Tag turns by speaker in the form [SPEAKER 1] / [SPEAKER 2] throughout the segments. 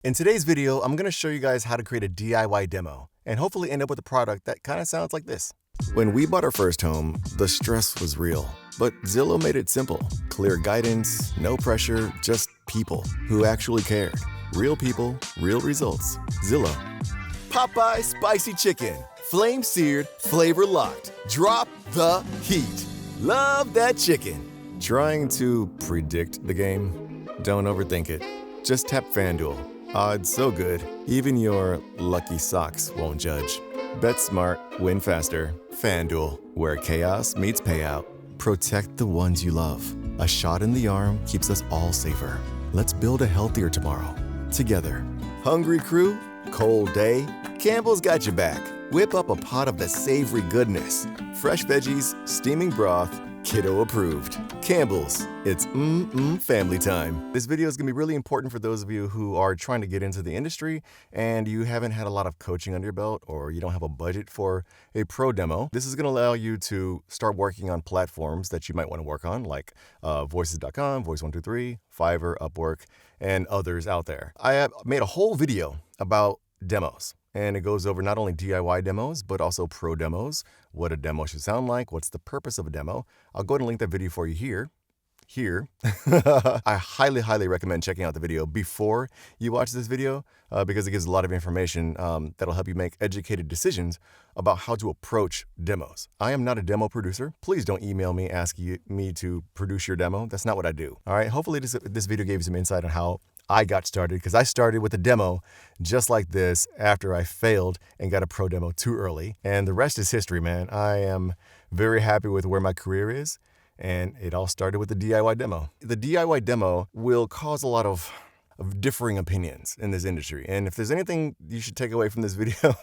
[SPEAKER 1] In today's video, I'm going to show you guys how to create a DIY demo and hopefully end up with a product that kind of sounds like this. When we bought our first home, the stress was real, but Zillow made it simple. Clear guidance, no pressure, just people who actually cared. Real people, real results. Zillow. Popeye spicy chicken. Flame seared, flavor locked. Drop the heat. Love that chicken. Trying to predict the game? Don't overthink it. Just tap FanDuel. Odds so good, even your lucky socks won't judge. Bet smart, win faster. FanDuel, where chaos meets payout. Protect the ones you love. A shot in the arm keeps us all safer. Let's build a healthier tomorrow. Together. Hungry crew? Cold day? Campbell's got your back. Whip up a pot of the savory goodness. Fresh veggies, steaming broth, kiddo approved. Campbell's, it's family time. This video is going to be really important for those of you who are trying to get into the industry and you haven't had a lot of coaching under your belt or you don't have a budget for a pro demo. This is going to allow you to start working on platforms that you might want to work on, like voices.com, Voice123, Fiverr, Upwork, and others out there. I have made a whole video about demos. And it goes over not only DIY demos, but also pro demos, what a demo should sound like, what's the purpose of a demo. I'll go ahead and link that video for you here. I highly recommend checking out the video before you watch this video because it gives a lot of information that'll help you make educated decisions about how to approach demos. I am not a demo producer. Please don't email me asking me to produce your demo. That's not what I do. All right. Hopefully this video gave you some insight on how I got started, because I started with a demo just like this after I failed and got a pro demo too early. And the rest is history, man. I am very happy with where my career is. And it all started with the DIY demo. The DIY demo will cause a lot of differing opinions in this industry. And if there's anything you should take away from this video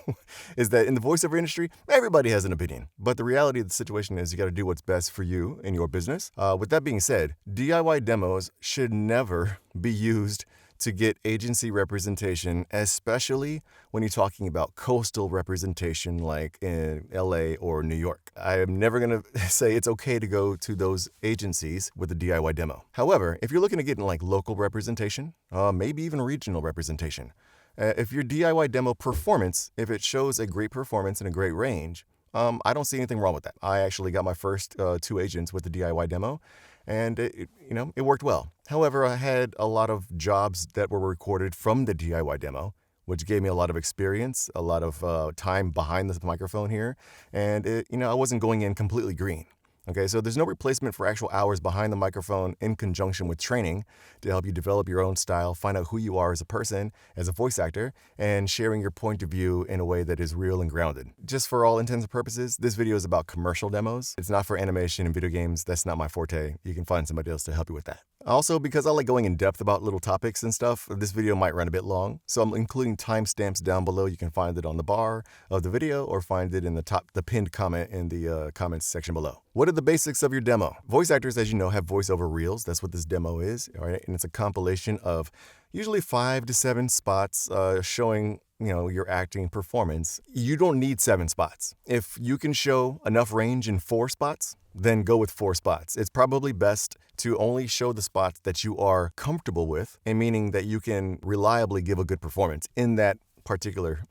[SPEAKER 1] is that in the voiceover industry, everybody has an opinion. But the reality of the situation is you got to do what's best for you and your business. With that being said, DIY demos should never be used to get agency representation, especially when you're talking about coastal representation like in LA or New York. I am never going to say it's okay to go to those agencies with a DIY demo. However, if you're looking to get in like local representation, maybe even regional representation, if your DIY demo performance, if it shows a great performance and a great range, I don't see anything wrong with that. I actually got my first 2 agents with the DIY demo, and it worked well. However, I had a lot of jobs that were recorded from the DIY demo, which gave me a lot of experience, a lot of time behind this microphone here, and I wasn't going in completely green. Okay, so there's no replacement for actual hours behind the microphone in conjunction with training to help you develop your own style, find out who you are as a person, as a voice actor, and sharing your point of view in a way that is real and grounded. Just for all intents and purposes, this video is about commercial demos. It's not for animation and video games. That's not my forte. You can find somebody else to help you with that. Also, because I like going in depth about little topics and stuff, this video might run a bit long. So I'm including timestamps down below. You can find it on the bar of the video or find it in the pinned comment in the comments section below. What are the basics of your demo? Voice actors, as you know, have voiceover reels. That's what this demo is, all right? And it's a compilation of usually 5 to 7 spots showing your acting performance. You don't need 7 spots. If you can show enough range in 4 spots, then go with 4 spots. It's probably best to only show the spots that you are comfortable with, and meaning that you can reliably give a good performance in that particular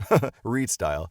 [SPEAKER 1] read style.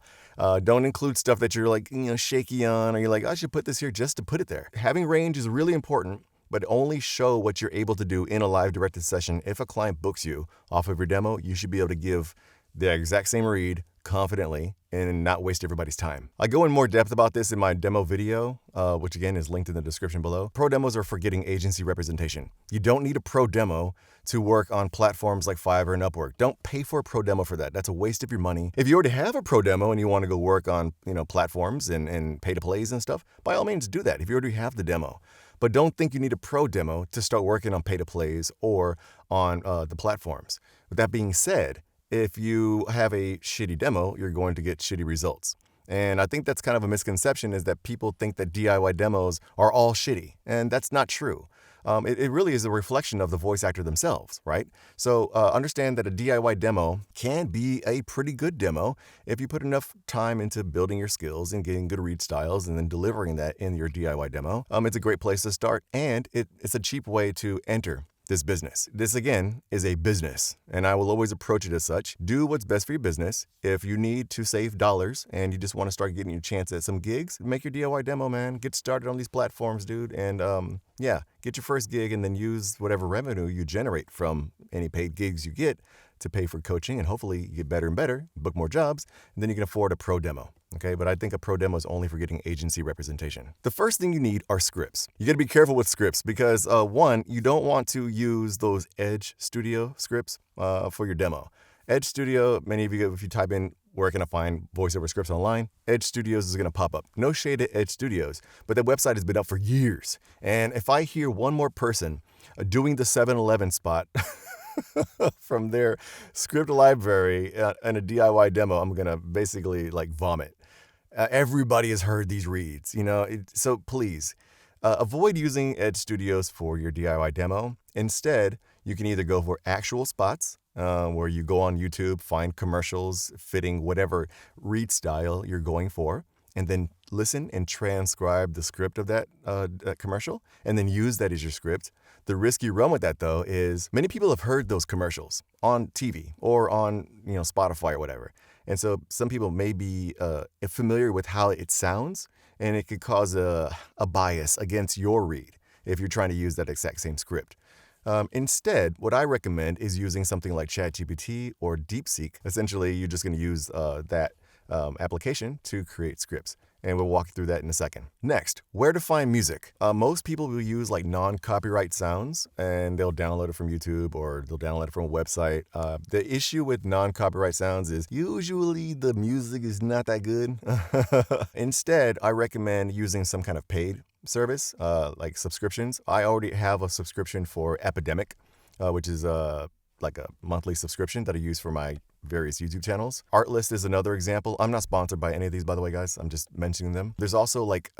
[SPEAKER 1] Don't include stuff that you're like, shaky on, or you're like, I should put this here just to put it there. Having range is really important, but only show what you're able to do in a live directed session. If a client books you off of your demo, you should be able to give the exact same read confidently and not waste everybody's time. I go in more depth about this in my demo video, which again is linked in the description below. Pro demos are for getting agency representation. You don't need a pro demo to work on platforms like Fiverr and Upwork. Don't pay for a pro demo for that. That's a waste of your money. If you already have a pro demo and you want to go work on platforms and pay to plays and stuff, by all means do that if you already have the demo. But don't think you need a pro demo to start working on pay to plays or on the platforms. With that being said, if you have a shitty demo, you're going to get shitty results. And I think that's kind of a misconception, is that people think that DIY demos are all shitty. And that's not true. It really is a reflection of the voice actor themselves, right? So understand that a DIY demo can be a pretty good demo if you put enough time into building your skills and getting good read styles and then delivering that in your DIY demo. It's a great place to start, and it's a cheap way to enter this business. This, again, is a business, and I will always approach it as such. Do what's best for your business. If you need to save dollars and you just want to start getting your chance at some gigs, make your DIY demo, man. Get started on these platforms, dude, and yeah, get your first gig and then use whatever revenue you generate from any paid gigs you get to pay for coaching, and hopefully you get better and better, book more jobs, and then you can afford a pro demo. Okay, but I think a pro demo is only for getting agency representation. The first thing you need are scripts. You gotta be careful with scripts because one, you don't want to use those Edge Studio scripts for your demo. Edge Studio, many of you, if you type in where can I find voiceover scripts online, Edge Studios is gonna pop up. No shade at Edge Studios, but that website has been up for years. And if I hear one more person doing the 7-Eleven spot from their script library and a DIY demo, I'm gonna basically like vomit. Everybody has heard these reads, so please avoid using Edge Studios for your DIY demo. Instead, you can either go for actual spots where you go on YouTube, find commercials fitting whatever read style you're going for, and then listen and transcribe the script of that commercial, and then use that as your script. The risk you run with that, though, is many people have heard those commercials on TV or on Spotify or whatever. And so some people may be familiar with how it sounds, and it could cause a bias against your read if you're trying to use that exact same script. Instead, what I recommend is using something like ChatGPT or DeepSeek. Essentially, you're just going to use that application to create scripts. And we'll walk through that in a second. Next, where to find music. Most people will use like non-copyright sounds, and they'll download it from YouTube or they'll download it from a website. The issue with non-copyright sounds is usually the music is not that good. Instead, I recommend using some kind of paid service, like subscriptions. I already have a subscription for Epidemic, which is like a monthly subscription that I use for my various YouTube channels. Artlist is another example. I'm not sponsored by any of these, by the way, guys. I'm just mentioning them. There's also like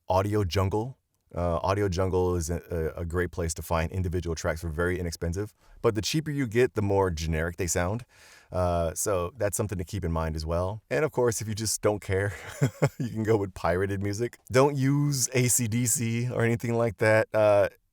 [SPEAKER 1] Audio Jungle. Audio Jungle is a great place to find individual tracks for very inexpensive. But the cheaper you get, the more generic they sound. So that's something to keep in mind as well. And of course, if you just don't care, you can go with pirated music. Don't use AC/DC or anything like that.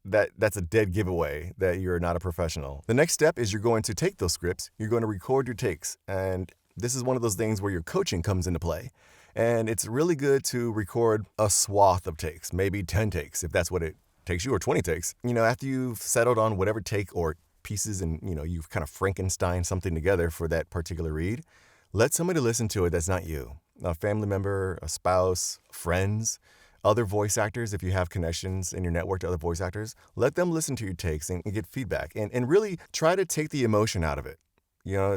[SPEAKER 1] That's a dead giveaway that you're not a professional. The next step is you're going to take those scripts, you're going to record your takes. And this is one of those things where your coaching comes into play. And it's really good to record a swath of takes, maybe 10 takes, if that's what it takes you, or 20 takes. After you've settled on whatever take or pieces and, you've kind of Frankenstein something together for that particular read, let somebody listen to it that's not you. A family member, a spouse, friends, other voice actors, if you have connections in your network to other voice actors, let them listen to your takes and get feedback and really try to take the emotion out of it.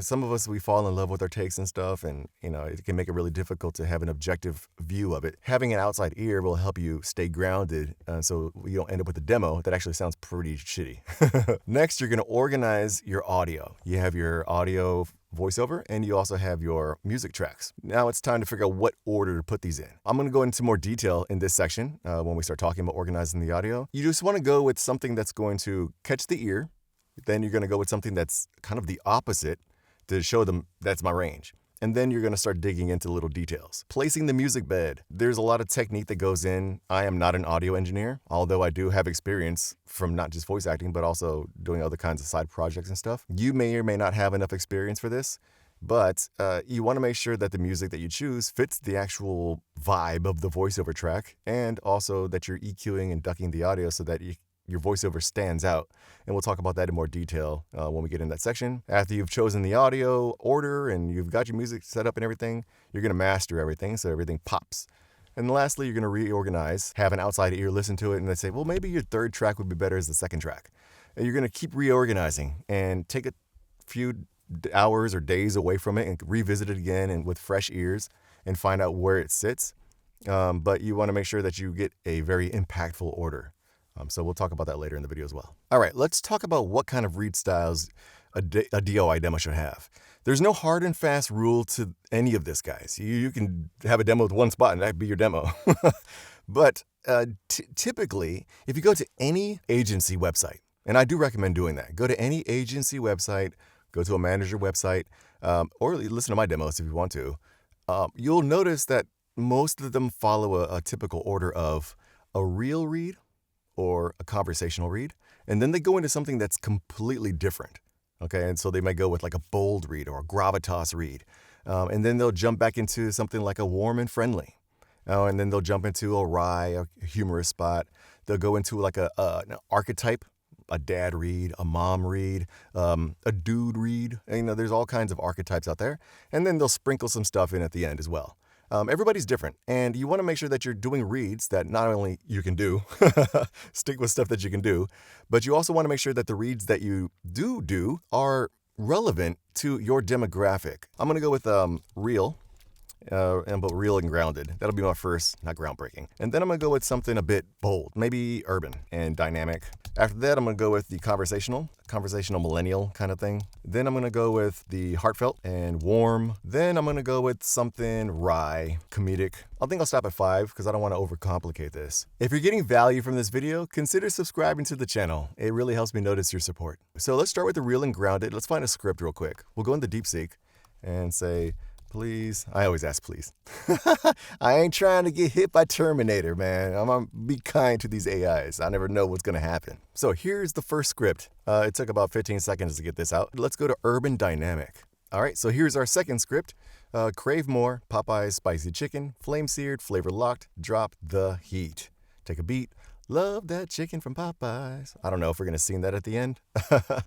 [SPEAKER 1] Some of us, we fall in love with our takes and stuff, and, it can make it really difficult to have an objective view of it. Having an outside ear will help you stay grounded so you don't end up with a demo that actually sounds pretty shitty. Next, you're going to organize your audio. You have your audio voiceover, and you also have your music tracks. Now it's time to figure out what order to put these in. I'm going to go into more detail in this section when we start talking about organizing the audio. You just want to go with something that's going to catch the ear. Then you're going to go with something that's kind of the opposite to show them that's my range. And then you're going to start digging into little details. Placing the music bed. There's a lot of technique that goes in. I am not an audio engineer, although I do have experience from not just voice acting, but also doing other kinds of side projects and stuff. You may or may not have enough experience for this, but you want to make sure that the music that you choose fits the actual vibe of the voiceover track, and also that you're EQing and ducking the audio so that your voiceover stands out. And we'll talk about that in more detail when we get in that section. After you've chosen the audio order and you've got your music set up and everything, you're going to master everything so everything pops. And lastly, you're going to reorganize, have an outside ear listen to it, and they say, well, maybe your third track would be better as the second track. And you're going to keep reorganizing and take a few hours or days away from it and revisit it again and with fresh ears and find out where it sits. But you want to make sure that you get a very impactful order. So we'll talk about that later in the video as well. All right, let's talk about what kind of read styles a DOI demo should have. There's no hard and fast rule to any of this, guys. You can have a demo with one spot and that'd be your demo. But typically, if you go to any agency website, and I do recommend doing that, go to any agency website, go to a manager website, or listen to my demos if you want to, you'll notice that most of them follow a typical order of a real read, or a conversational read, and then they go into something that's completely different. Okay, and so they might go with like a bold read or a gravitas read. And then they'll jump back into something like a warm and friendly. And then they'll jump into a wry, a humorous spot. They'll go into like an archetype, a dad read, a mom read, a dude read. And, there's all kinds of archetypes out there. And then they'll sprinkle some stuff in at the end as well. Everybody's different, and you want to make sure that you're doing reads that not only you can do, stick with stuff that you can do, but you also want to make sure that the reads that you do are relevant to your demographic. I'm going to go with real, but real and grounded. That'll be my first, not groundbreaking. And then I'm going to go with something a bit bold, maybe urban and dynamic. After that, I'm going to go with the conversational millennial kind of thing. Then I'm going to go with the heartfelt and warm. Then I'm going to go with something wry, comedic. I think I'll stop at 5 because I don't want to overcomplicate this. If you're getting value from this video, consider subscribing to the channel. It really helps me notice your support. So let's start with the real and grounded. Let's find a script real quick. We'll go into DeepSeek and say, please. I always ask please. I ain't trying to get hit by Terminator, man. I'm going to be kind to these AIs. I never know what's going to happen. So here's the first script. It took about 15 seconds to get this out. Let's go to urban dynamic. All right, so here's our second script. Crave more, Popeye's spicy chicken, flame seared, flavor locked, drop the heat. Take a beat. Love that chicken from Popeyes. I don't know if we're going to sing that at the end.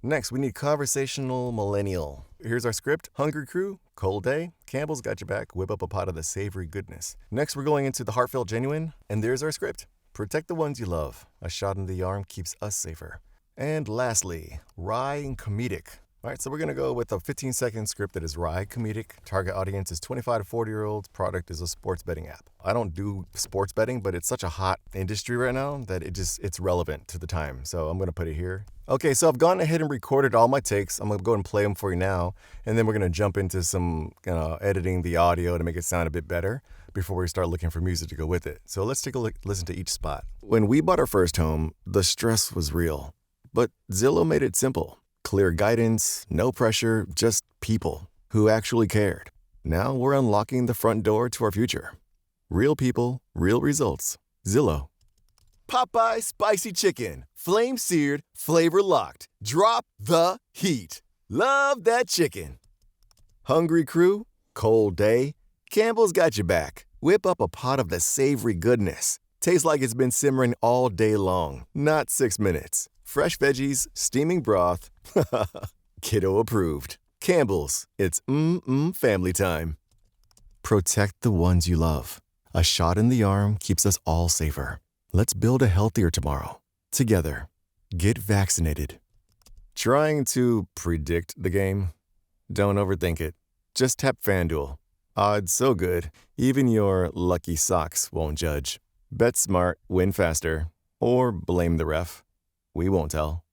[SPEAKER 1] Next, we need conversational millennial. Here's our script. Hungry crew, cold day, Campbell's got your back, whip up a pot of the savory goodness. Next, we're going into the heartfelt genuine, and there's our script. Protect the ones you love. A shot in the arm keeps us safer. And lastly, wry and comedic. All right, so we're going to go with a 15-second script that is wry, comedic. Target audience is 25 to 40-year-olds. Product is a sports betting app. I don't do sports betting, but it's such a hot industry right now that it's relevant to the time. So I'm going to put it here. Okay, so I've gone ahead and recorded all my takes. I'm going to go ahead and play them for you now. And then we're going to jump into some editing the audio to make it sound a bit better before we start looking for music to go with it. So let's take a look, listen to each spot. When we bought our first home, the stress was real. But Zillow made it simple. Clear guidance, no pressure, just people who actually cared. Now we're unlocking the front door to our future. Real people, real results. Zillow. Popeye spicy chicken, flame seared, flavor locked. Drop the heat. Love that chicken. Hungry crew, cold day. Campbell's got your back. Whip up a pot of the savory goodness. Tastes like it's been simmering all day long, not 6 minutes. Fresh veggies, steaming broth. Kiddo approved. Campbell's, it's family time. Protect the ones you love. A shot in the arm keeps us all safer. Let's build a healthier tomorrow. Together. Get vaccinated. Trying to predict the game? Don't overthink it. Just tap FanDuel. Odds so good, even your lucky socks won't judge. Bet smart, win faster. Or blame the ref. We won't tell.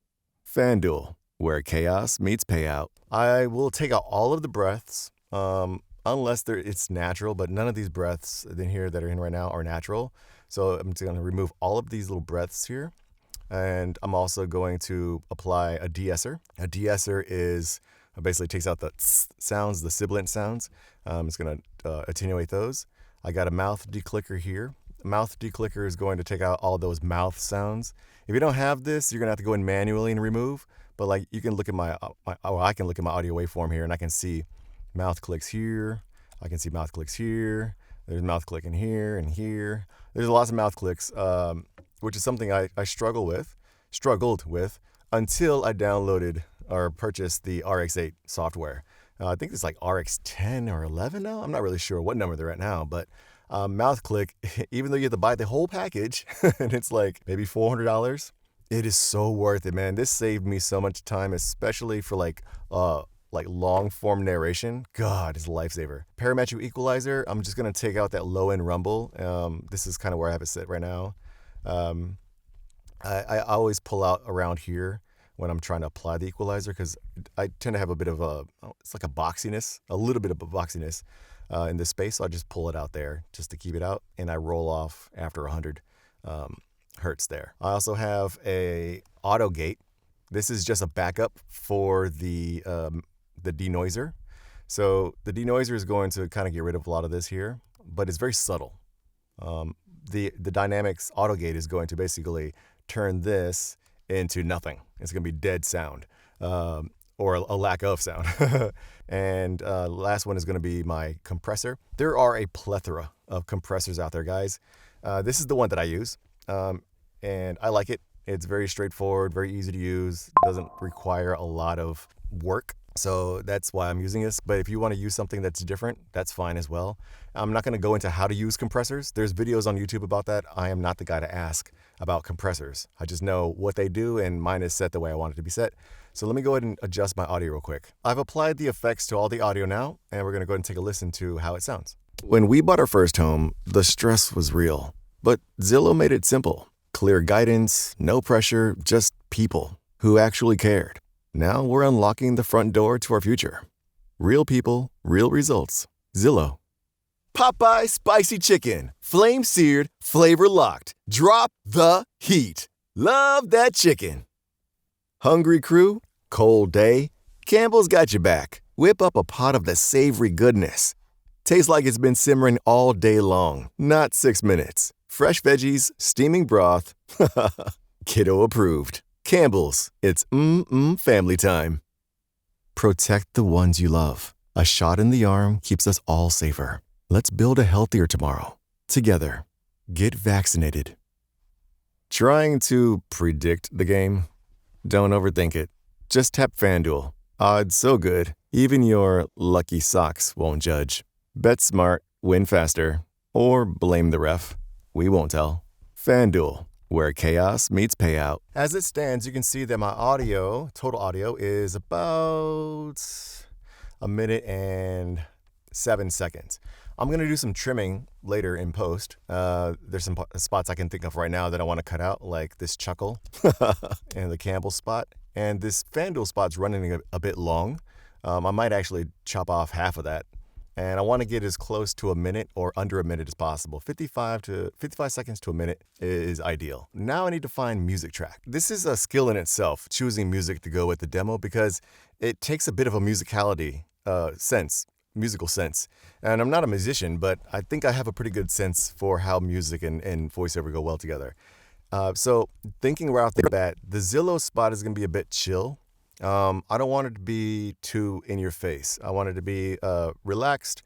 [SPEAKER 1] FanDuel, where chaos meets payout. I will take out all of the breaths, unless it's natural, but none of these breaths in here that are in right now are natural. So I'm just going to remove all of these little breaths here. And I'm also going to apply a de-esser. A de-esser is basically takes out the sounds, the sibilant sounds. It's going to attenuate those. I got a mouth declicker here. Mouth declicker is going to take out all those mouth sounds. If you don't have this, you're going to have to go in manually and remove. But like you can look at I can look at my audio waveform here and I can see mouth clicks here. I can see mouth clicks here. There's mouth click in here and here. There's lots of mouth clicks, which is something I struggled with until I downloaded or purchased the RX8 software. I think it's like RX10 or 11 now. I'm not really sure what number they're at now, but mouth click, even though you have to buy the whole package and it's like maybe $400, it is so worth it, man. This saved me so much time, especially for like long form narration. God, it's a lifesaver. Parametric equalizer, I'm just gonna take out that low end rumble. This is kind of where I have it set right now. I always pull out around here when I'm trying to apply the equalizer because I tend to have a bit of it's like a little bit of a boxiness in this space. So I just pull it out there just to keep it out, and I roll off after 100 hertz there. I also have a auto gate. This is just a backup for the denoiser. So the denoiser is going to kind of get rid of a lot of this here, but it's very subtle. The Dynamics auto gate is going to basically turn this into nothing. It's going to be dead sound, or a lack of sound. And last one is going to be my compressor. There are a plethora of compressors out there, guys. This is the one that I use, and I like it. It's very straightforward, very easy to use, doesn't require a lot of work. So that's why I'm using this. But if you want to use something that's different, that's fine as well. I'm not going to go into how to use compressors. There's videos on YouTube about that. I am not the guy to ask about compressors. I just know what they do, and mine is set the way I want it to be set. So let me go ahead and adjust my audio real quick. I've applied the effects to all the audio now, and we're going to go ahead and take a listen to how it sounds. When we bought our first home, the stress was real. But Zillow made it simple. Clear guidance, no pressure, just people who actually cared. Now we're unlocking the front door to our future. Real people, real results. Zillow. Popeye spicy chicken. Flame seared, flavor locked. Drop the heat. Love that chicken. Hungry crew? Cold day? Campbell's got your back. Whip up a pot of the savory goodness. Tastes like it's been simmering all day long, not 6 minutes. Fresh veggies, steaming broth. Kiddo approved. Campbell's, it's family time. Protect the ones you love. A shot in the arm keeps us all safer. Let's build a healthier tomorrow. Together. Get vaccinated. Trying to predict the game? Don't overthink it. Just tap FanDuel. Odds so good, even your lucky socks won't judge. Bet smart, win faster, or blame the ref. We won't tell. FanDuel, where chaos meets payout. As it stands, you can see that my audio, total audio, is about 1 minute and 7 seconds. I'm going to do some trimming later in post. There's some spots I can think of right now that I want to cut out, like this chuckle and the Campbell spot. And this FanDuel spot's running a bit long. I might actually chop off half of that. And I want to get as close to 1 minute or under 1 minute as possible. 55 seconds to 1 minute is ideal. Now I need to find music track. This is a skill in itself, choosing music to go with the demo, because it takes a bit of a musicality musical sense. And I'm not a musician, but I think I have a pretty good sense for how music and voiceover go well together. So thinking right off the bat, the Zillow spot is going to be a bit chill. I don't want it to be too in your face. I want it to be relaxed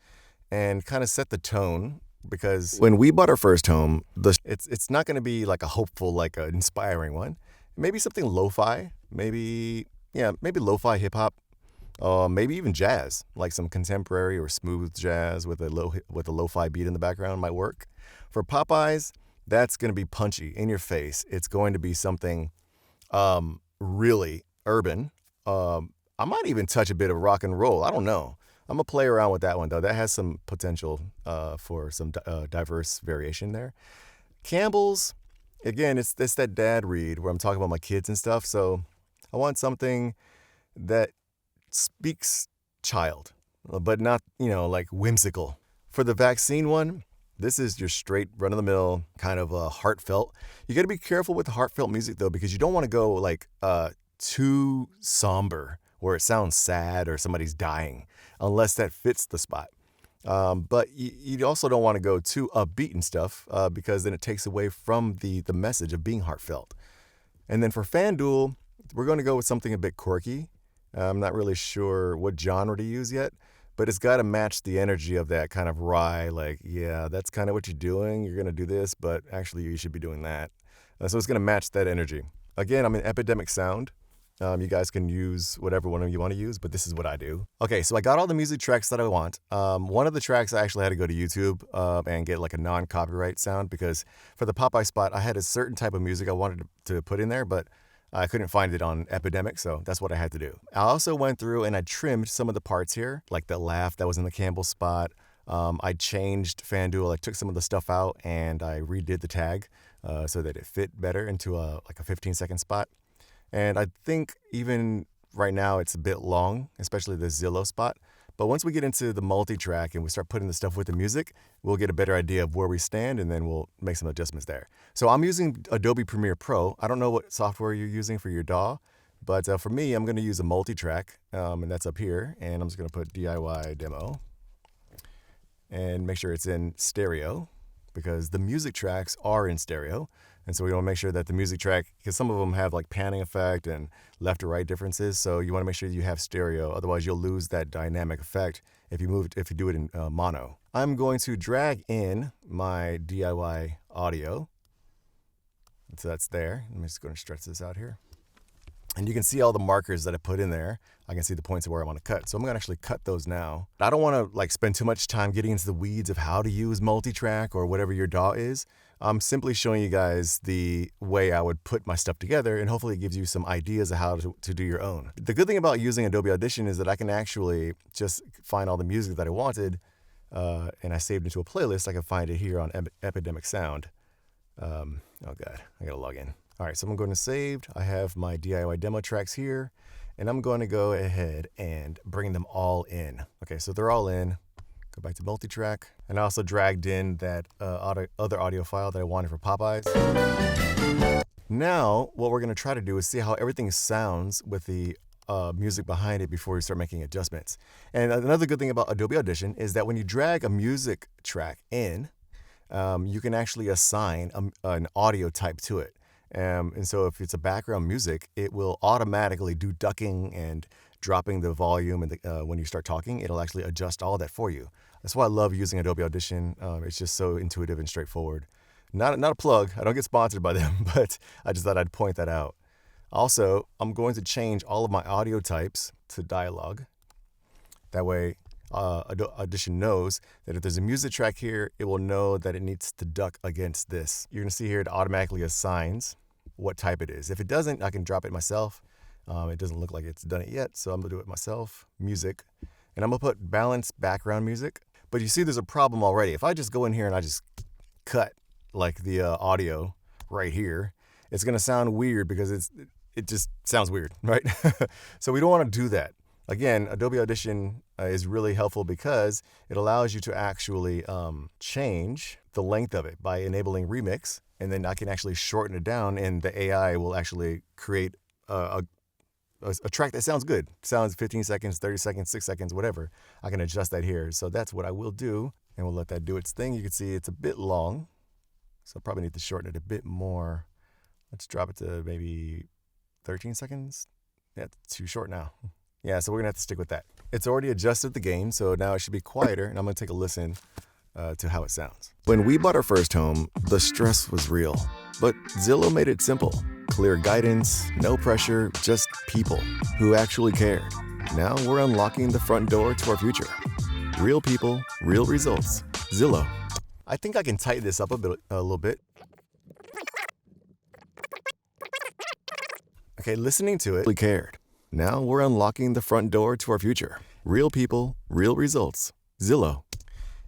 [SPEAKER 1] and kind of set the tone, because when we bought our first home, it's not going to be like a hopeful, like an inspiring one. Maybe something lo-fi, maybe lo-fi hip hop. Maybe even jazz, like some contemporary or smooth jazz with a lo-fi beat in the background might work. For Popeyes, that's going to be punchy, in your face. It's going to be something really urban. I might even touch a bit of rock and roll. I don't know. I'm going to play around with that one, though. That has some potential for some diverse variation there. Campbell's, again, it's that dad read where I'm talking about my kids and stuff. So I want something that speaks child, but not, like whimsical. For the vaccine one, this is your straight run-of-the-mill kind of heartfelt. You got to be careful with the heartfelt music, though, because you don't want to go like too somber where it sounds sad or somebody's dying, unless that fits the spot. But you also don't want to go too upbeat and stuff, because then it takes away from the message of being heartfelt. And then for FanDuel, we're going to go with something a bit quirky. I'm not really sure what genre to use yet, but it's got to match the energy of that kind of wry, like, yeah, that's kind of what you're doing. You're going to do this, but actually you should be doing that. So it's going to match that energy. Again, I'm in Epidemic Sound. You guys can use whatever one you want to use, but this is what I do. Okay, so I got all the music tracks that I want. One of the tracks I actually had to go to YouTube and get like a non-copyright sound, because for the Popeye spot, I had a certain type of music I wanted to put in there, but I couldn't find it on Epidemic, so that's what I had to do. I also went through and I trimmed some of the parts here, like the laugh that was in the Campbell spot. I changed FanDuel. I took some of the stuff out and I redid the tag so that it fit better into a 15-second spot. And I think even right now it's a bit long, especially the Zillow spot. But once we get into the multi-track and we start putting the stuff with the music, we'll get a better idea of where we stand, and then we'll make some adjustments there. So I'm using Adobe Premiere Pro. I don't know what software you're using for your DAW, but for me, I'm going to use a multi-track, and that's up here. And I'm just going to put DIY demo and make sure it's in stereo. because the music tracks are in stereo. And so we want to make sure that the music track, because some of them have like panning effect and left to right differences. So you want to make sure you have stereo. Otherwise, you'll lose that dynamic effect if you do it in mono. I'm going to drag in my DIY audio. So that's there. I'm just going to stretch this out here. And you can see all the markers that I put in there. I can see the points of where I want to cut. So I'm going to actually cut those now. I don't want to like spend too much time getting into the weeds of how to use multi-track or whatever your DAW is. I'm simply showing you guys the way I would put my stuff together, and hopefully it gives you some ideas of how to do your own. The good thing about using Adobe Audition is that I can actually just find all the music that I wanted, and I saved into a playlist. I can find it here on Epidemic Sound. Oh God, I gotta log in. All right, so I'm going to saved. I have my DIY demo tracks here, and I'm going to go ahead and bring them all in. Okay, so they're all in. Go back to multi-track. And I also dragged in that other audio file that I wanted for Popeyes. Now, what we're gonna try to do is see how everything sounds with the music behind it before we start making adjustments. And another good thing about Adobe Audition is that when you drag a music track in, you can actually assign an audio type to it. And so if it's a background music, it will automatically do ducking and dropping the volume, and when you start talking, it'll actually adjust all that for you. That's why I love using Adobe Audition. It's just so intuitive and straightforward. Not a plug. I don't get sponsored by them, but I just thought I'd point that out. Also, I'm going to change all of my audio types to dialogue. That way, Audition knows that if there's a music track here, it will know that it needs to duck against this. You're going to see here it automatically assigns what type it is. If it doesn't, I can drop it myself. It doesn't look like it's done it yet, so I'm going to do it myself. Music. And I'm going to put balanced background music. But you see there's a problem already. If I just go in here and I just cut like the audio right here, it's going to sound weird because it just sounds weird, right? So we don't want to do that. Again, Adobe Audition is really helpful because it allows you to actually change the length of it by enabling remix, and then I can actually shorten it down, and the AI will actually create a track that sounds good. Sounds 15 seconds, 30 seconds, 6 seconds, whatever. I can adjust that here. So that's what I will do, and we'll let that do its thing. You can see it's a bit long, so I probably need to shorten it a bit more. Let's drop it to maybe 13 seconds. Yeah, it's too short now. Yeah, so we're gonna have to stick with that. It's already adjusted the gain, so now it should be quieter, and I'm gonna take a listen to how it sounds. When we bought our first home, the stress was real, but Zillow made it simple. Clear guidance, no pressure, just people who actually cared. Now we're unlocking the front door to our future. Real people, real results. Zillow. I think I can tighten this up a little bit. Okay, listening to it, we cared. Now we're unlocking the front door to our future. Real people, real results. Zillow.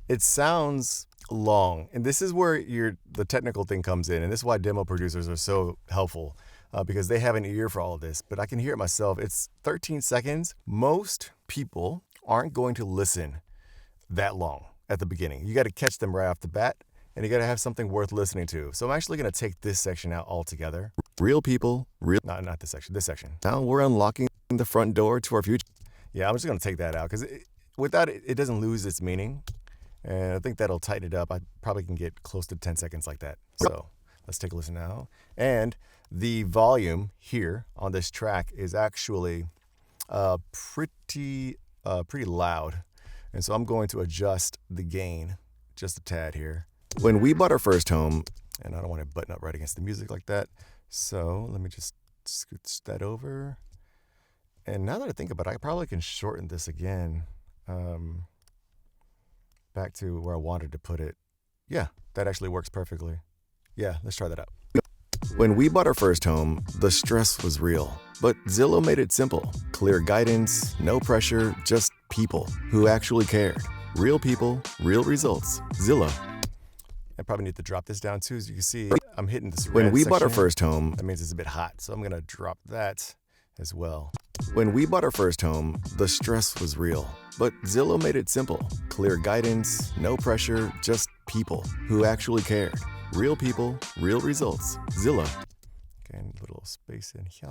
[SPEAKER 1] It sounds long, and this is where the technical thing comes in, and this is why demo producers are so helpful, because they have an ear for all of this, but I can hear it myself. It's 13 seconds. Most people aren't going to listen that long at the beginning. You got to catch them right off the bat, and you got to have something worth listening to. So I'm actually going to take this section out altogether. Real people, not this section, this section. Now we're unlocking the front door to our future. Yeah, I'm just going to take that out because without it, it doesn't lose its meaning. And I think that'll tighten it up. I probably can get close to 10 seconds like that. So let's take a listen now. And the volume here on this track is actually pretty loud. And so I'm going to adjust the gain just a tad here. When we bought our first home, and I don't want to button up right against the music like that. So let me just scooch that over. And now that I think about it, I probably can shorten this again. Back to where I wanted to put it. Yeah, that actually works perfectly. Yeah, let's try that out. When we bought our first home, the stress was real, but Zillow made it simple. Clear guidance, no pressure, just people who actually cared. Real people, real results. Zillow. I probably need to drop this down too. As you can see, I'm hitting this red When we bought our section. first home,
[SPEAKER 2] That means it's a bit hot, so I'm gonna drop that as well.
[SPEAKER 1] When we bought our first home, the stress was real, but Zillow made it simple. Clear guidance, no pressure, just people who actually cared. Real people, real results. Zillow.
[SPEAKER 2] Okay, a little space in here.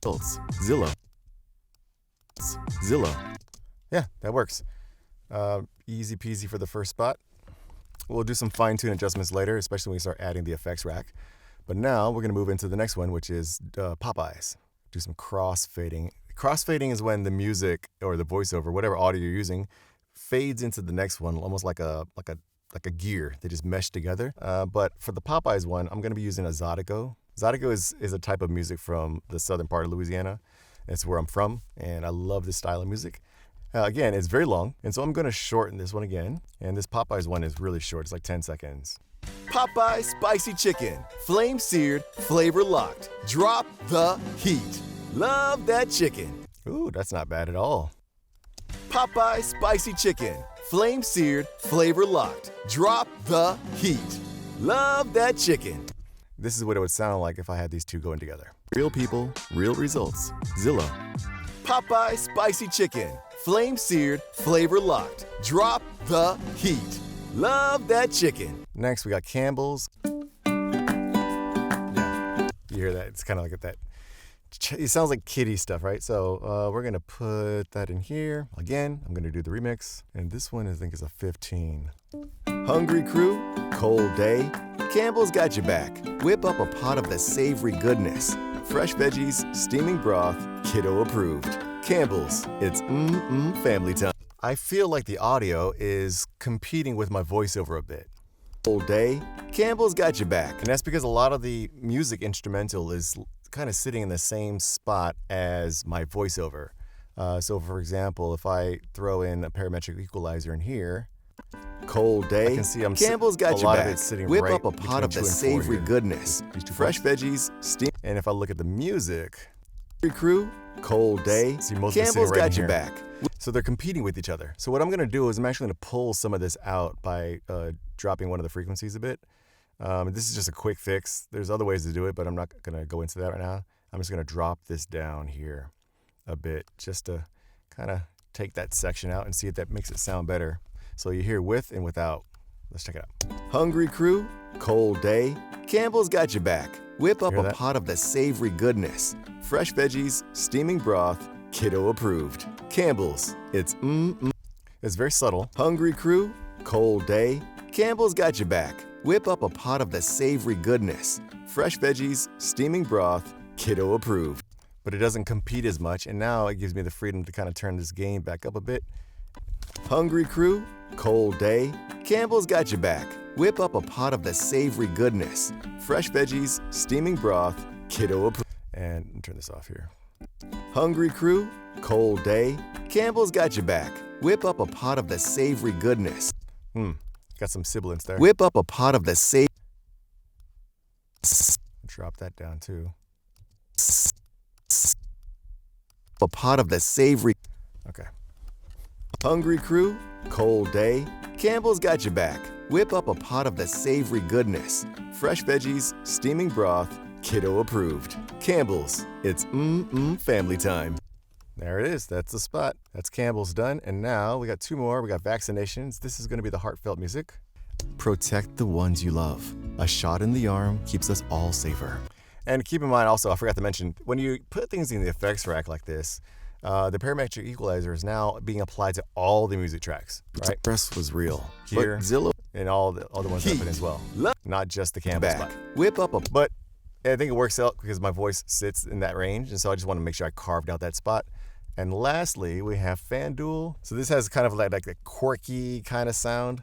[SPEAKER 1] Results. Zillow. Zillow.
[SPEAKER 2] Yeah, that works. Easy peasy for the first spot.
[SPEAKER 1] We'll do some fine-tune adjustments later, especially when we start adding the effects rack. But now we're going to move into the next one, which is Popeyes. Do some crossfading. Crossfading is when the music or the voiceover, whatever audio you're using, fades into the next one, almost like a gear. They just mesh together. But for the Popeyes one, I'm going to be using a Zydeco. Zydeco is a type of music from the southern part of Louisiana. That's where I'm from, and I love this style of music. Again, it's very long, and so I'm going to shorten this one again. And this Popeyes one is really short. It's like 10 seconds. Popeye spicy chicken, flame seared, flavor locked. Drop the heat. Love that chicken. Ooh, that's not bad at all. Popeye spicy chicken, flame seared, flavor locked. Drop the heat. Love that chicken. This is what it would sound like if I had these two going together. Real people, real results. Zillow. Popeye spicy chicken, flame seared, flavor locked. Drop the heat. Love that chicken. Next, we got Campbell's. Yeah, you hear that? It's kind of like that. It sounds like kiddie stuff, right? So we're going to put that in here. Again, I'm going to do the remix. And this one, I think, is a 15. Hungry crew, cold day. Campbell's got your back. Whip up a pot of the savory goodness. Fresh veggies, steaming broth, kiddo approved. Campbell's, it's family time. I feel like the audio is competing with my voiceover a bit. All day, Campbell's got your back. And that's because a lot of the music instrumental is kind of sitting in the same spot as my voiceover. So for example, if I throw in a parametric equalizer in here, cold day, I can see Campbell's got your back. Whip up a pot of the savory goodness. Fresh veggies, steam. And if I look at the music, crew, cold day, Campbell's got your back. So they're competing with each other. So what I'm going to do is I'm actually going to pull some of this out by dropping one of the frequencies a bit. This is just a quick fix. There's other ways to do it, but I'm not going to go into that right now. I'm just going to drop this down here a bit just to kind of take that section out and see if that makes it sound better. So you hear with and without. Let's check it out. Hungry crew, cold day, Campbell's got your back. Whip up a pot of the savory goodness. Fresh veggies, steaming broth, kiddo approved. Campbell's, it's It's very subtle. Hungry crew, cold day, Campbell's got your back. Whip up a pot of the savory goodness. Fresh veggies, steaming broth, kiddo approved. But it doesn't compete as much, and now it gives me the freedom to kind of turn this gain back up a bit. Hungry crew, cold day, Campbell's got your back. Whip up a pot of the savory goodness. Fresh veggies, steaming broth, kiddo approved. And turn this off here. Hungry crew, cold day, Campbell's got your back. Whip up a pot of the savory goodness. Got some sibilance there. Whip up a pot of the savory. Drop that down too. A pot of the savory. Okay. Hungry crew, cold day, Campbell's got your back. Whip up a pot of the savory goodness. Fresh veggies, steaming broth, kiddo approved. Campbell's, it's family time. There it is. That's the spot. That's Campbell's done. And now we got two more. We got vaccinations. This is going to be the heartfelt music. Protect the ones you love. A shot in the arm keeps us all safer. And keep in mind also, I forgot to mention, when you put things in the effects rack like this, the parametric equalizer is now being applied to all the music tracks. Right? Express was real. Here, Zillow, and all the other ones happen as well. Not just the Campbell spot. Whip up a. But I think it works out because my voice sits in that range, and so I just want to make sure I carved out that spot. And lastly, we have FanDuel. So this has kind of like a quirky kind of sound,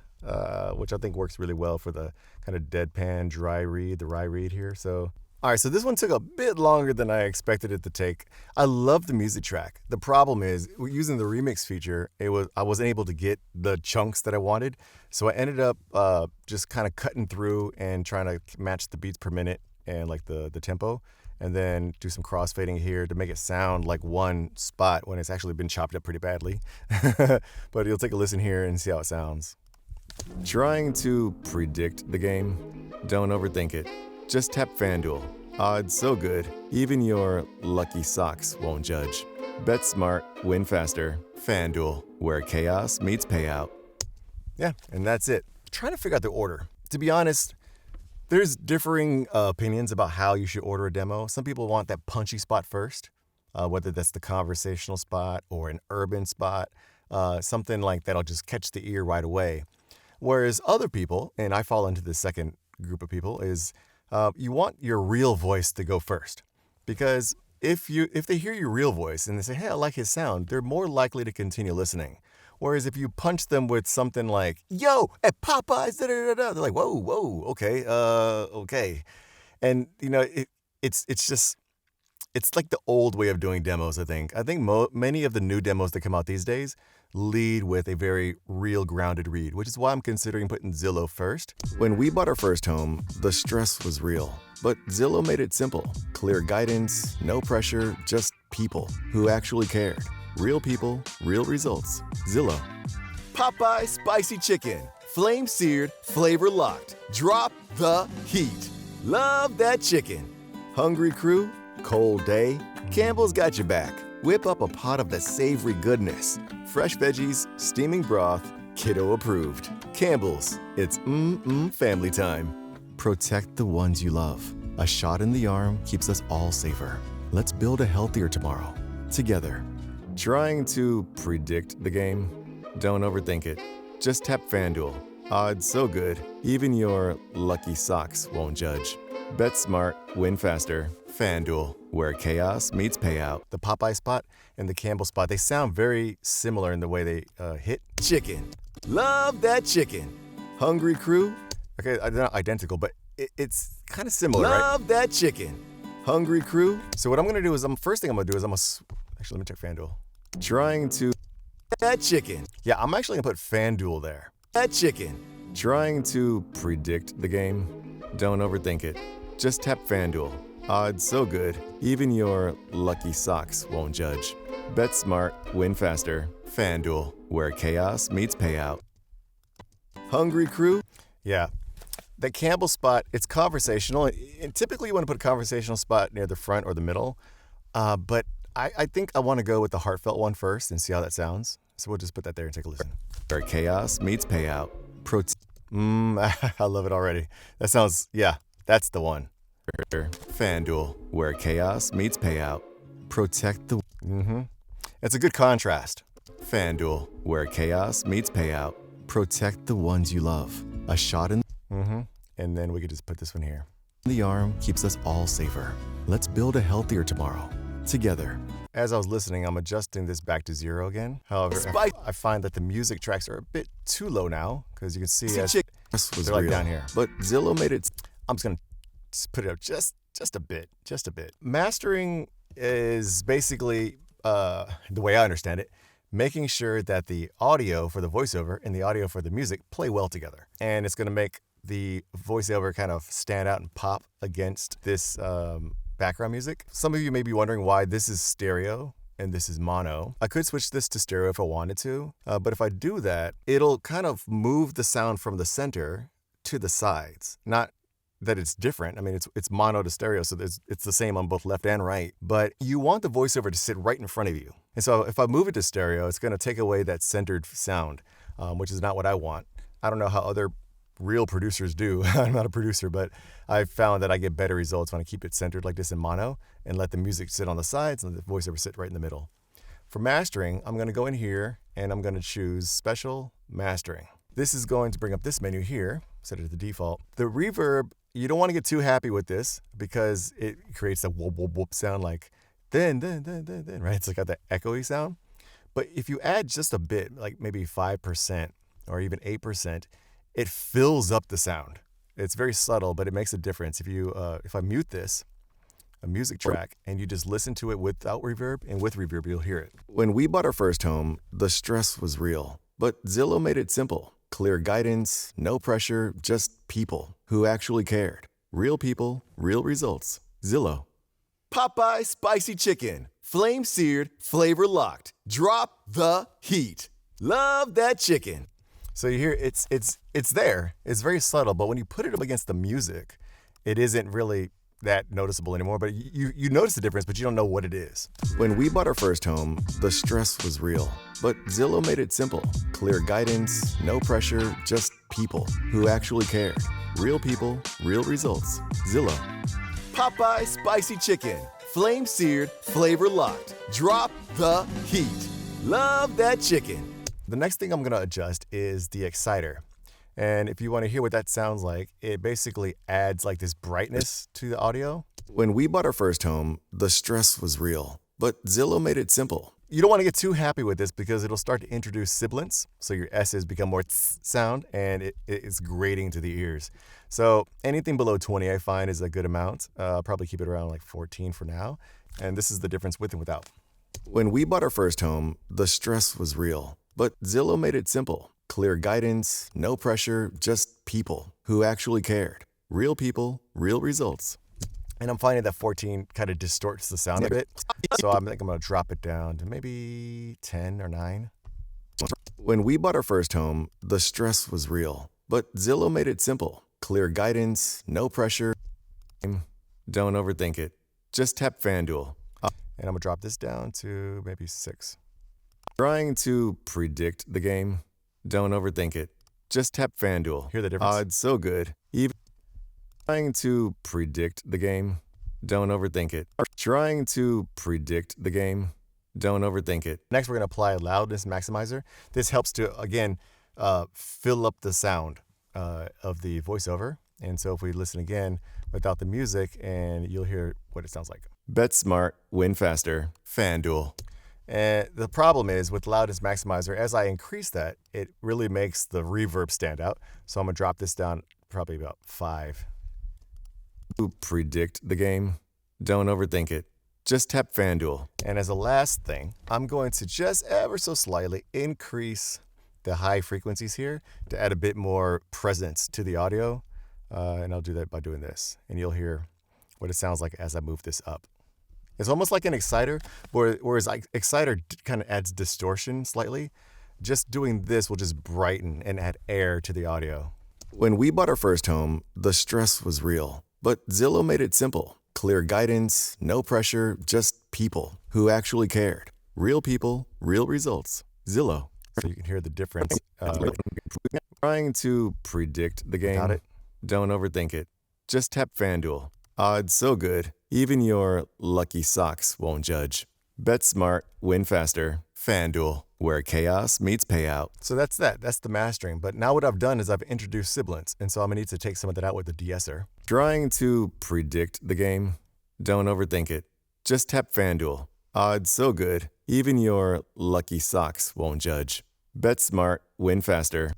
[SPEAKER 1] which I think works really well for the kind of deadpan, dry read, the rye read here. So, all right, so this one took a bit longer than I expected it to take. I love the music track. The problem is, using the remix feature, I wasn't able to get the chunks that I wanted. So I ended up just kind of cutting through and trying to match the beats per minute and like the tempo. And then do some crossfading here to make it sound like one spot when it's actually been chopped up pretty badly. But you'll take a listen here and see how it sounds. Trying to predict the game? Don't overthink it. Just tap FanDuel. Odds so good, even your lucky socks won't judge. Bet smart, win faster. FanDuel, where chaos meets payout. Yeah, and that's it. Trying to figure out the order. To be honest, there's differing opinions about how you should order a demo. Some people want that punchy spot first, whether that's the conversational spot or an urban spot, something like that'll just catch the ear right away. Whereas other people, and I fall into the second group of people, is you want your real voice to go first. Because if they hear your real voice and they say, hey, I like his sound, they're more likely to continue listening. Whereas if you punch them with something like, yo, at Popeyes, da-da-da-da, they're like, whoa, okay. And, it's like the old way of doing demos, I think. I think many of the new demos that come out these days lead with a very real grounded read, which is why I'm considering putting Zillow first. When we bought our first home, the stress was real, but Zillow made it simple. Clear guidance, no pressure, just people who actually cared. Real people, real results. Zillow. Popeye spicy chicken. Flame seared, flavor locked. Drop the heat. Love that chicken. Hungry crew, cold day, Campbell's got your back. Whip up a pot of the savory goodness. Fresh veggies, steaming broth, kiddo approved. Campbell's, it's family time. Protect the ones you love. A shot in the arm keeps us all safer. Let's build a healthier tomorrow. Together. Trying to predict the game? Don't overthink it. Just tap FanDuel. Odds so good, even your lucky socks won't judge. Bet smart, win faster. FanDuel, where chaos meets payout. The Popeye spot and the Campbell spot, they sound very similar in the way they hit. Chicken. Love that chicken. Hungry crew? Okay, they're not identical, but it's kind of similar, right? Love that chicken. Hungry crew? So what I'm going to do is, first thing I'm going to do is actually, let me check FanDuel. Trying to that chicken. Yeah, I'm actually going to put FanDuel there. That chicken. Trying to predict the game? Don't overthink it. Just tap FanDuel. Odds so good, even your lucky socks won't judge. Bet smart, win faster. FanDuel, where chaos meets payout. Hungry crew? Yeah. The Campbell spot, it's conversational. And typically you want to put a conversational spot near the front or the middle. But I think I want to go with the heartfelt one first and see how that sounds. So we'll just put that there and take a listen. Where chaos meets payout. I love it already. That sounds, that's the one. FanDuel, where chaos meets payout. Protect the... It's a good contrast. FanDuel, where chaos meets payout. Protect the ones you love. A shot in... And then we could just put this one here. The arm keeps us all safer. Let's build a healthier tomorrow. Together. As I was listening, I'm adjusting this back to 0 again. However, I find that the music tracks are a bit too low now, because you can see they're like down here. But Zillow made it... I'm just going to put it up just a bit. Mastering is basically, the way I understand it, making sure that the audio for the voiceover and the audio for the music play well together. And it's going to make the voiceover kind of stand out and pop against this background music. Some of you may be wondering why this is stereo and this is mono. I could switch this to stereo if I wanted to, but if I do that, it'll kind of move the sound from the center to the sides. Not that it's different. I mean, it's mono to stereo, so it's the same on both left and right. But you want the voiceover to sit right in front of you. And so if I move it to stereo, it's going to take away that centered sound, which is not what I want. I don't know how other real producers do. I'm not a producer, but I've found that I get better results when I keep it centered like this in mono and let the music sit on the sides and the voiceover sit right in the middle. For mastering, I'm going to go in here and I'm going to choose Special Mastering. This is going to bring up this menu here, set it to the default. The reverb, you don't want to get too happy with this because it creates a whoop, whoop, whoop sound like then, right? It's like got that echoey sound. But if you add just a bit, like maybe 5% or even 8%, it fills up the sound. It's very subtle, but it makes a difference. If I mute this, a music track, and you just listen to it without reverb and with reverb, you'll hear it. When we bought our first home, the stress was real, but Zillow made it simple. Clear guidance, no pressure, just people who actually cared. Real people, real results. Zillow. Popeye spicy chicken. Flame seared, flavor locked. Drop the heat. Love that chicken. So you hear it's there. It's very subtle, but when you put it up against the music, it isn't really that noticeable anymore, but you notice the difference, but you don't know what it is. When we bought our first home, the stress was real, but Zillow made it simple. Clear guidance, no pressure, just people who actually cared. Real people, real results. Zillow. Popeye spicy chicken. Flame seared, flavor locked. Drop the heat. Love that chicken. The next thing I'm gonna adjust is the exciter.
[SPEAKER 2] And if you want to hear what that sounds like, it basically adds like this brightness to the audio.
[SPEAKER 1] When we bought our first home, the stress was real, but Zillow made it simple.
[SPEAKER 2] You don't want to get too happy with this because it'll start to introduce sibilants. So your S's become more tss sound and it's grating to the ears. So anything below 20 I find is a good amount. Probably keep it around like 14 for now. And this is the difference with and without.
[SPEAKER 1] When we bought our first home, the stress was real, but Zillow made it simple. Clear guidance, no pressure, just people who actually cared. Real people, real results.
[SPEAKER 2] And I'm finding that 14 kind of distorts the sound a bit. So I think I'm going to drop it down to maybe 10 or 9.
[SPEAKER 1] When we bought our first home, the stress was real, but Zillow made it simple. Clear guidance, no pressure. Don't overthink it. Just tap FanDuel.
[SPEAKER 2] And I'm going to drop this down to maybe 6.
[SPEAKER 1] Trying to predict the game? Don't overthink it. Just tap FanDuel.
[SPEAKER 2] Hear the difference?
[SPEAKER 1] Odds so good. Even trying to predict the game? Don't overthink it. Trying to predict the game? Don't overthink it.
[SPEAKER 2] Next, we're going to apply a loudness maximizer. This helps to, again, fill up the sound of the voiceover. And so if we listen again without the music, and you'll hear what it sounds like.
[SPEAKER 1] Bet smart, win faster. FanDuel.
[SPEAKER 2] And the problem is with loudness maximizer, as I increase that, it really makes the reverb stand out. So I'm going to drop this down probably about 5.
[SPEAKER 1] To predict the game? Don't overthink it. Just tap FanDuel.
[SPEAKER 2] And as a last thing, I'm going to just ever so slightly increase the high frequencies here to add a bit more presence to the audio. And I'll do that by doing this. And you'll hear what it sounds like as I move this up. It's almost like an exciter, whereas exciter kind of adds distortion slightly. Just doing this will just brighten and add air to the audio.
[SPEAKER 1] When we bought our first home, the stress was real, but Zillow made it simple. Clear guidance, no pressure, just people who actually cared. Real people, real results. Zillow.
[SPEAKER 2] So you can hear the difference.
[SPEAKER 1] Trying to predict the game?
[SPEAKER 2] Got it?
[SPEAKER 1] Don't overthink it. Just tap FanDuel. Odds so good, even your lucky socks won't judge. Bet smart, win faster. FanDuel, where chaos meets payout.
[SPEAKER 2] So that's that. That's the mastering. But now what I've done is I've introduced sibilants. And so I'm going to need to take some of that out with the de-esser.
[SPEAKER 1] Trying to predict the game? Don't overthink it. Just tap FanDuel. Odds so good, even your lucky socks won't judge. Bet smart, win faster.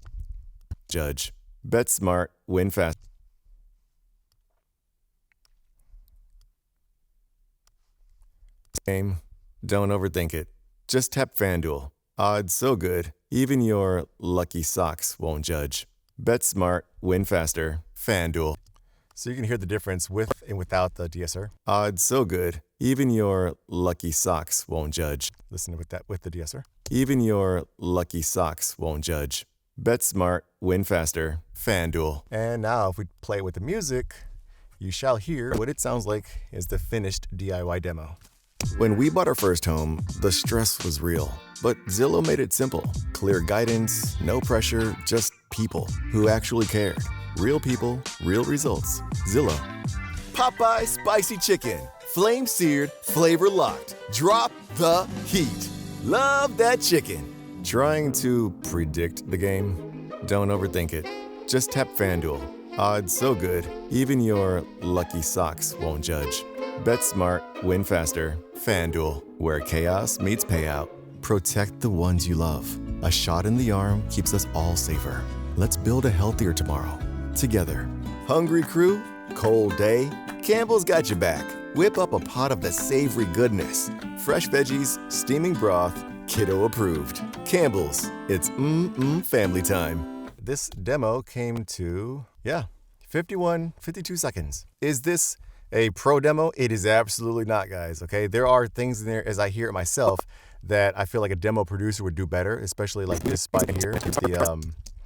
[SPEAKER 1] Judge. Bet smart, win fast. Game. Don't overthink it. Just tap FanDuel. Odds so good, even your lucky socks won't judge. Bet smart, win faster. FanDuel.
[SPEAKER 2] So you can hear the difference with and without the de-esser.
[SPEAKER 1] Odds so good, even your lucky socks won't judge.
[SPEAKER 2] Listen with that with the de-esser.
[SPEAKER 1] Even your lucky socks won't judge. Bet smart, win faster. FanDuel.
[SPEAKER 2] And now if we play it with the music, you shall hear what it sounds like is the finished DIY demo.
[SPEAKER 1] When we bought our first home, the stress was real, but Zillow made it simple. Clear guidance, no pressure, just people who actually cared. Real people, real results. Zillow. Popeye spicy chicken. Flame seared, flavor locked. Drop the heat. Love that chicken. Trying to predict the game? Don't overthink it. Just tap FanDuel. Odds so good, even your lucky socks won't judge. Bet smart, win faster. FanDuel, where chaos meets payout. Protect the ones you love. A shot in the arm keeps us all safer. Let's build a healthier tomorrow. Together. Hungry crew? Cold day? Campbell's got your back. Whip up a pot of the savory goodness. Fresh veggies, steaming broth, kiddo approved. Campbell's, it's family time.
[SPEAKER 2] This demo came to, 52 seconds. Is this a pro demo? It is absolutely not, guys, okay? There are things in there, as I hear it myself, that I feel like a demo producer would do better, especially like this spot here,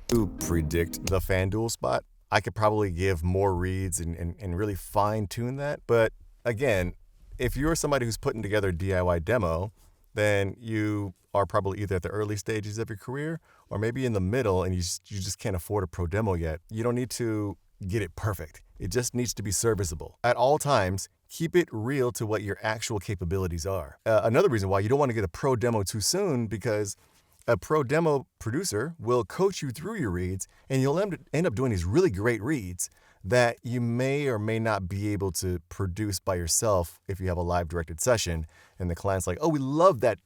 [SPEAKER 1] To predict
[SPEAKER 2] the FanDuel spot. I could probably give more reads and really fine tune that. But again, if you're somebody who's putting together a DIY demo, then you are probably either at the early stages of your career or maybe in the middle and you just can't afford a pro demo yet. You don't need to get it perfect. It just needs to be serviceable. At all times, keep it real to what your actual capabilities are. Another reason why you don't want to get a pro demo too soon, because A pro demo producer will coach you through your reads, and you'll end up doing these really great reads that you may or may not be able to produce by yourself if you have a live directed session. And the client's like, oh, we love that,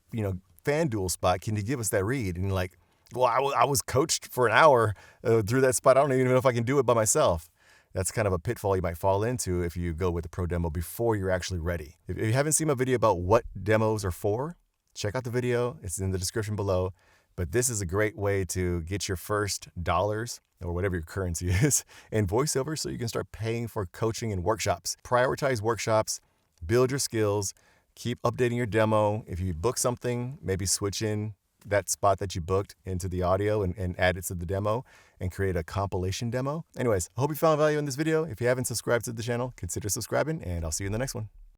[SPEAKER 2] fan duel spot. Can you give us that read? And you're like, well, I was coached for an hour through that spot. I don't even know if I can do it by myself. That's kind of a pitfall you might fall into if you go with the pro demo before you're actually ready. If you haven't seen my video about what demos are for, check out the video. It's in the description below. But this is a great way to get your first dollars, or whatever your currency is, in voiceover so you can start paying for coaching and workshops. Prioritize workshops, build your skills, keep updating your demo. If you book something, maybe switch in that spot that you booked into the audio and add it to the demo and create a compilation demo. Anyways, I hope you found value in this video. If you haven't subscribed to the channel, consider subscribing, and I'll see you in the next one.